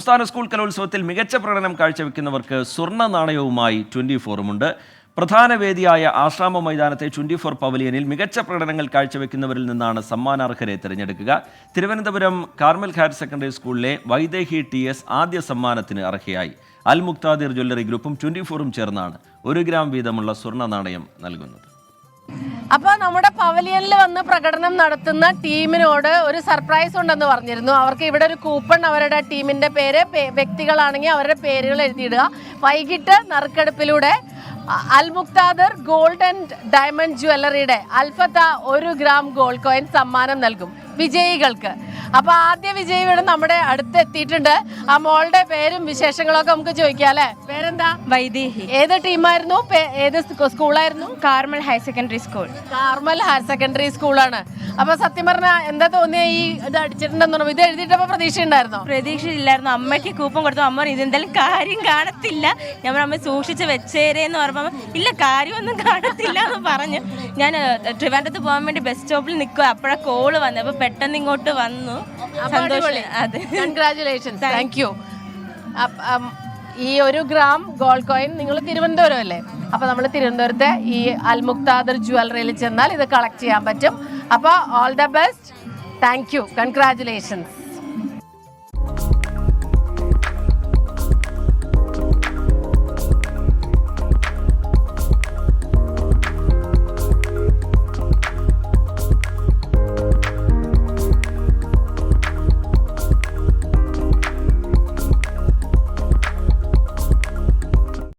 സംസ്ഥാന സ്കൂൾ കലോത്സവത്തിൽ മികച്ച പ്രകടനം കാഴ്ചവെക്കുന്നവർക്ക് സ്വർണ്ണ നാണയവുമായി 24-ഉമുണ്ട്. പ്രധാന വേദിയായ ആശ്രാമ മൈതാനത്തെ 24 പവലിയനിൽ മികച്ച പ്രകടനങ്ങൾ കാഴ്ചവെക്കുന്നവരിൽ നിന്നാണ് സമ്മാനാർഹരെ തിരഞ്ഞെടുക്കുക. തിരുവനന്തപുരം കാർമൽ ഹയർ സെക്കൻഡറി സ്കൂളിലെ വൈദേഹി TS ആദ്യ സമ്മാനത്തിന് അർഹയായി. അൽ മുക്താദിർ ജ്വല്ലറി ഗ്രൂപ്പും 24-ഉം ചേർന്നാണ് 1 ഗ്രാം വീതമുള്ള സ്വർണ്ണ നാണയം നൽകുന്നത്. അപ്പൊ നമ്മുടെ പവലിയനിൽ വന്ന് പ്രകടനം നടത്തുന്ന ടീമിനോട് ഒരു സർപ്രൈസ് ഉണ്ടെന്ന് പറഞ്ഞിരുന്നു. അവർക്ക് ഇവിടെ ഒരു കൂപ്പൺ, അവരുടെ ടീമിന്റെ പേര്, വ്യക്തികളാണെങ്കിൽ അവരുടെ പേരുകൾ എഴുതിയിടുക. വൈകിട്ട് നറുക്കെടുപ്പിലൂടെ Al Muqtadir gold and diamond ജ്വല്ലറിയുടെ അൽഫത്ത 1 ഗ്രാം ഗോൾഡ് കോയിൻ സമ്മാനം നൽകും വിജയികൾക്ക്. അപ്പൊ ആദ്യ വിജയി ഇവിടെ നമ്മുടെ അടുത്ത് എത്തിയിട്ടുണ്ട്. ആ മോളുടെ പേരും വിശേഷങ്ങളൊക്കെ നമുക്ക് ചോദിക്കാം അല്ലെ. പേരെന്താ? വൈദേഹി. ഏത് ടീമായിരുന്നു? ഏത് സ്കൂളായിരുന്നു? Carmel higher secondary school. Carmel higher secondary സ്കൂളാണ്. അപ്പൊ സത്യം പറഞ്ഞാൽ എന്താ തോന്നിയ ഈ ഇത് അടിച്ചിട്ടുണ്ടെന്ന് പറഞ്ഞു? ഇത് എഴുതിയിട്ടപ്പോ പ്രതീക്ഷ ഉണ്ടായിരുന്നോ? പ്രതീക്ഷയില്ലായിരുന്നു. അമ്മയ്ക്ക് കൂപ്പൺ കൊടുത്തു. അമ്മ ഇതെന്തായാലും കാര്യം കാണത്തില്ല, ഞാൻ അമ്മ സൂക്ഷിച്ച് വെച്ചേരേന്ന് പറഞ്ഞപ്പോൾ ഇല്ല കാര്യമൊന്നും കാണത്തില്ല എന്ന് പറഞ്ഞു. ഞാൻ ട്രിവാൻഡ്രത്ത് പോകാൻ വേണ്ടി ബസ് സ്റ്റോപ്പിൽ നിൽക്കുക. അപ്പോഴാ കോള് വന്നു. അപ്പൊ പെട്ടെന്ന് ഇങ്ങോട്ട് വന്നു. കൺഗ്രാറ്റുലേഷൻസ്. Thank you. ഈ 1 ഗ്രാം ഗോൾഡ് കോയിൻ നിങ്ങൾ തിരുവനന്തപുരം അല്ലേ? അപ്പൊ നമ്മൾ തിരുവനന്തപുരത്തെ ഈ അൽ മുക്താദിർ ജ്വല്ലറിയിൽ ചെന്നാൽ ഇത് കളക്ട് ചെയ്യാൻ പറ്റും. അപ്പോൾ all the best. Thank you. Congratulations.